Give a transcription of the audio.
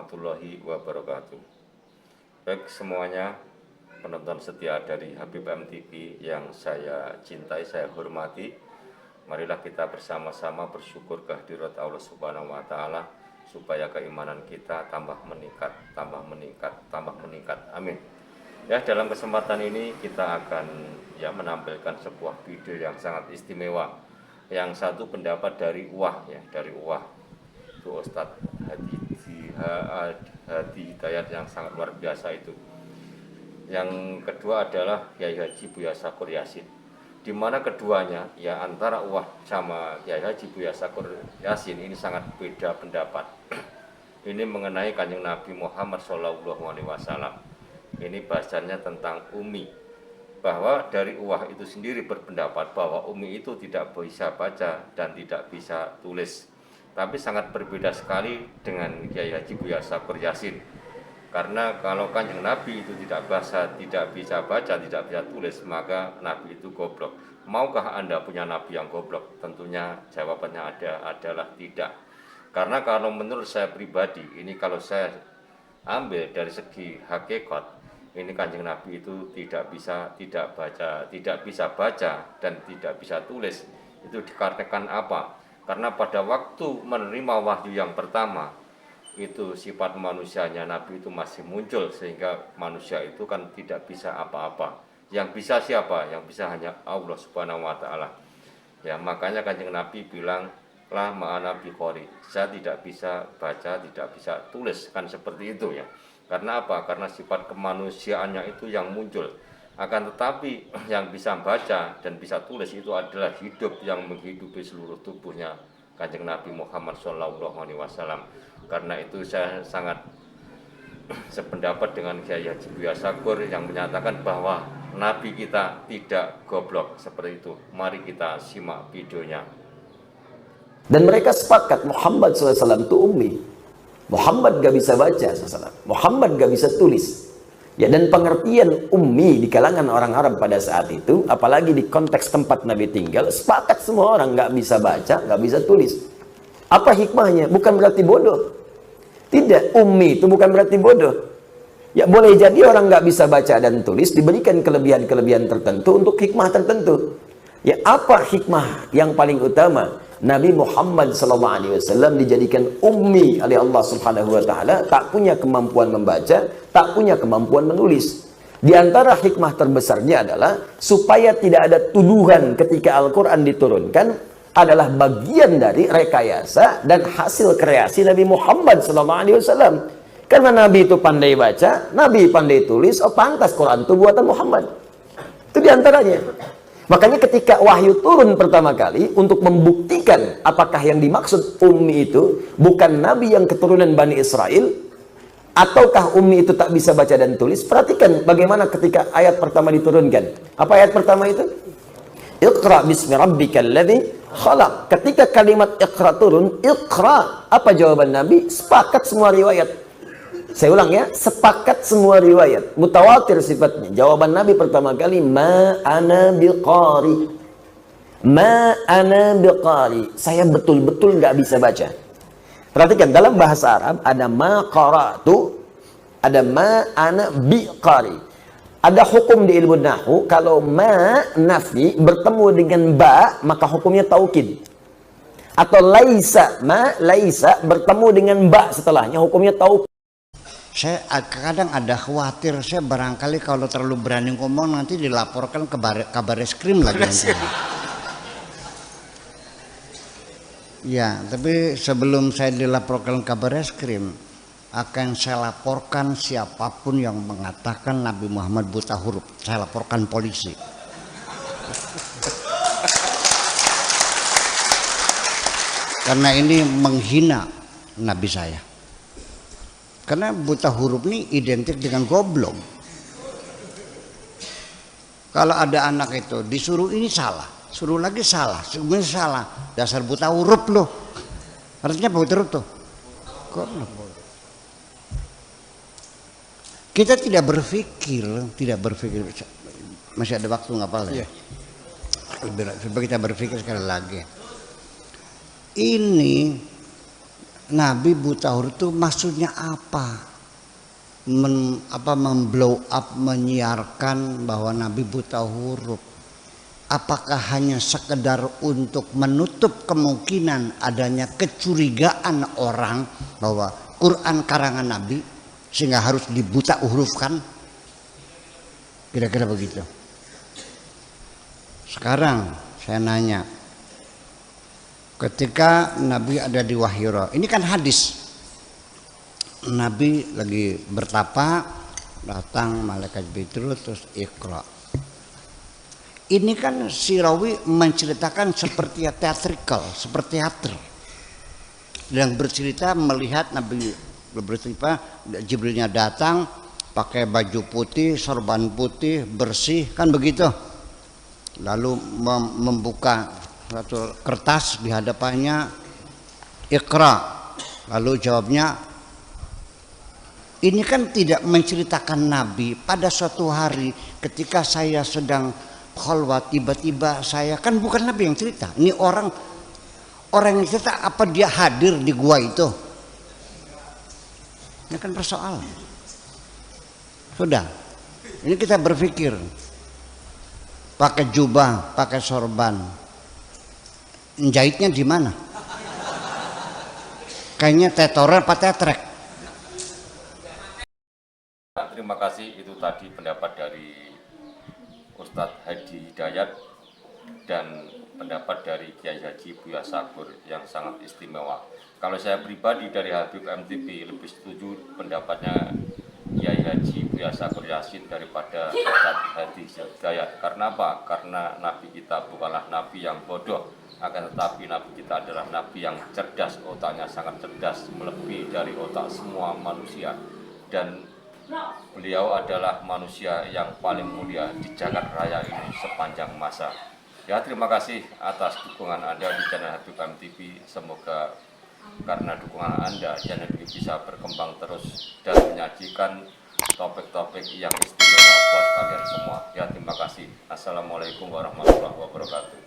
warahmatullahi wabarakatuh. Baik semuanya, penonton setia dari Habib MTV yang saya cintai, saya hormati. Marilah kita bersama-sama bersyukur kehadirat Allah Subhanahu wa Ta'ala, supaya keimanan kita tambah meningkat, tambah meningkat, tambah meningkat. Amin. Ya, dalam kesempatan ini kita akan menampilkan sebuah video yang sangat istimewa. Yang satu pendapat dari UWAH, dari UWAH. Itu Ustadz Hadi Hidayat yang sangat luar biasa itu. Yang kedua adalah Kiai Haji Buya Sakur Yasin. Di mana keduanya antara UWAH sama Kiai Haji Buya Sakur Yasin ini sangat beda pendapat. Ini mengenai Kanjeng Nabi Muhammad SAW. Ini bahasanya tentang Umi, bahwa dari UWAH itu sendiri berpendapat bahwa Umi itu tidak bisa baca dan tidak bisa tulis. Tapi sangat berbeda sekali dengan Kiai Haji Buya Sakur Yasin. Karena kalau Kanjeng Nabi itu tidak bisa baca, tidak bisa tulis, maka Nabi itu goblok. Maukah Anda punya Nabi yang goblok? Tentunya jawabannya adalah tidak. Karena kalau menurut saya pribadi, ini kalau saya ambil dari segi hakikat, ini Kanjeng Nabi itu tidak bisa baca dan tidak bisa tulis. Itu dikarenakan apa? Karena pada waktu menerima wahyu yang pertama, itu sifat manusianya Nabi itu masih muncul, sehingga manusia itu kan tidak bisa apa-apa. Yang bisa siapa? Yang bisa hanya Allah Subhanahu wa Ta'ala. Makanya Kanjeng Nabi bilang, la ma'ana biqori, saya tidak bisa baca, tidak bisa tulis, kan seperti itu ya. Karena apa? Karena sifat kemanusiaannya itu yang muncul. Akan tetapi yang bisa baca dan bisa tulis itu adalah hidup yang menghidupi seluruh tubuhnya Kanjeng Nabi Muhammad SAW. Karena itu saya sangat sependapat dengan Kiai Haji Buya Sakur yang menyatakan bahwa Nabi kita tidak goblok seperti itu. Mari kita simak videonya. Dan mereka sepakat Muhammad SAW itu ummi. Muhammad gak bisa baca SAW. Muhammad gak bisa tulis. Dan pengertian ummi di kalangan orang Arab pada saat itu, apalagi di konteks tempat Nabi tinggal, sepakat semua orang gak bisa baca, gak bisa tulis. Apa hikmahnya? Bukan berarti bodoh. Tidak, ummi itu bukan berarti bodoh. Boleh jadi orang gak bisa baca dan tulis diberikan kelebihan-kelebihan tertentu untuk hikmah tertentu. Apa hikmah yang paling utama? Nabi Muhammad SAW dijadikan ummi oleh Allah Subhanahu wa Ta'ala, tak punya kemampuan membaca, tak punya kemampuan menulis. Di antara hikmah terbesarnya adalah supaya tidak ada tuduhan ketika Al-Quran diturunkan, adalah bagian dari rekayasa dan hasil kreasi Nabi Muhammad SAW. Karena Nabi itu pandai baca, Nabi pandai tulis, pantas Quran itu buatan Muhammad. Itu diantaranya. Makanya ketika wahyu turun pertama kali untuk membuktikan apakah yang dimaksud ummi itu bukan Nabi yang keturunan Bani Israel, ataukah ummi itu tak bisa baca dan tulis, perhatikan bagaimana ketika ayat pertama diturunkan. Apa ayat pertama itu? Iqra bismi rabbikal ladzi khalaq. Ketika kalimat iqra turun, iqra. Apa jawaban Nabi? Sepakat semua riwayat. Saya ulang sepakat semua riwayat, mutawatir sifatnya. Jawaban Nabi pertama kali, ma ana biqari. Ma ana biqari. Saya betul-betul nggak bisa baca. Perhatikan, dalam bahasa Arab ada ma qara'tu, ada ma ana biqari. Ada hukum di ilmu nahwu, kalau ma nafi bertemu dengan ba, maka hukumnya taukid. Atau laisa, ma laisa bertemu dengan ba setelahnya, hukumnya taukid. Saya kadang ada khawatir, saya barangkali kalau terlalu berani ngomong nanti dilaporkan ke kabar reskrim lagi nanti. Ya, tapi sebelum saya dilaporkan kabar reskrim, akan saya laporkan siapapun yang mengatakan Nabi Muhammad buta huruf. Saya laporkan polisi. Karena ini menghina Nabi saya. Karena buta huruf ini identik dengan goblok. Kalau ada anak itu disuruh ini salah, suruh lagi salah, sebenarnya salah, dasar buta huruf loh. Artinya apa buta huruf tuh? Goblok. Kita tidak berpikir. Masih ada waktu nggak apa-apa? Ya. Coba kita berpikir sekali lagi. Ini Nabi buta huruf itu maksudnya apa? Memblow up, menyiarkan bahwa Nabi buta huruf. Apakah hanya sekedar untuk menutup kemungkinan adanya kecurigaan orang bahwa Quran karangan Nabi sehingga harus dibuta hurufkan? Kira-kira begitu. Sekarang saya nanya, ketika Nabi ada di Wahira, ini kan hadis, Nabi lagi bertapa, datang malaikat Jibril terus Iqra. Ini kan si rawi menceritakan seperti teatrikal, seperti teater. Yang bercerita melihat Nabi bercerita, Jibrilnya datang pakai baju putih, sorban putih, bersih, kan begitu. Lalu membuka satu kertas di hadapannya, Iqra. Lalu jawabnya, ini kan tidak menceritakan Nabi pada suatu hari ketika saya sedang khalwat, tiba-tiba saya, kan bukan Nabi yang cerita. Ini orang yang cerita, apa dia hadir di gua itu? Ini kan persoalan. Sudah, ini kita berpikir, pakai jubah, pakai sorban, jahitnya di mana? Kayaknya tetoran apa tetrek? Terima kasih, itu tadi pendapat dari Ustadz Hadi Hidayat dan pendapat dari Kiai Haji Buya Sakur yang sangat istimewa. Kalau saya pribadi dari Habib MTP lebih setuju pendapatnya Kiai Haji Buya Sakur Yasin daripada Ustadz Hadi Hidayat. Karena apa? Karena Nabi kita bukanlah Nabi yang bodoh, akan tetapi Nabi kita adalah Nabi yang cerdas, otaknya sangat cerdas, melebihi dari otak semua manusia. Dan beliau adalah manusia yang paling mulia di jagat raya ini sepanjang masa. Ya, terima kasih atas dukungan Anda di channel Habib MTV. Semoga karena dukungan Anda, channel ini bisa berkembang terus dan menyajikan topik-topik yang istimewa buat kalian semua. Ya, terima kasih. Assalamualaikum warahmatullahi wabarakatuh.